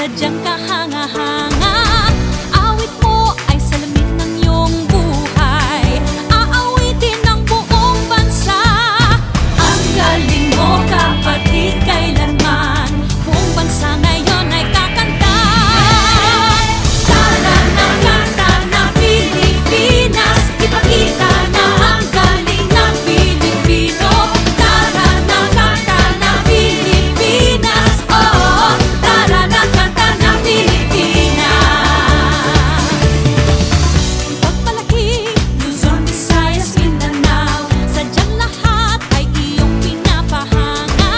sadyang kahanga-hanga. Awit mo ay salamin ng iyong buhay, aawitin ng buong bansa. Ang galing mo kapatid, kailanman buong bansa ngayon ay kakanta. Tara na kanta na Pilipinas, ipakita na ang galing ng Pilipino. Tara na kanta na Pilipinas, oh, tara na kanta na Pilipinas. Ipagmalaki, Luzon, Visayas, Mindanao, sadyang lahat ay iyong pinapahanga.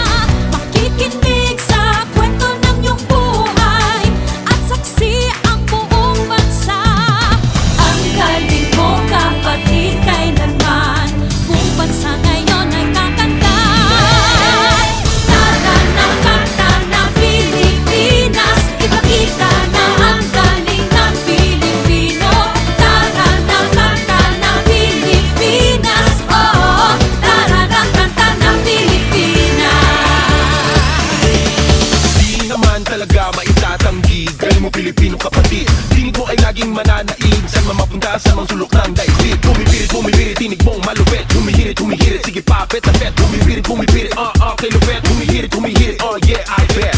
Makikinig sa kwento ng iyong buhay at saksi ang buong bansa. Ang galing mo kapatid, kailanman buong bansa ngayon ay kakanta. Tara na kanta na Pilipinas, ipakita na ang galing ng Pilipino. Tara na kanta na Pilipinas, oh, tara na kanta na Pilipinas. Di naman talaga maitatanggi, galing mo Pilipino kapatid. Tingin ko ay laging mananaig, saan man mapunta sa mga sulok ng daigdig. Bumibirit, tinig mong malupit. Humihirit, sige papet na pet. Bumibirit, kay lupet. Humihirit, oh yeah, I bet.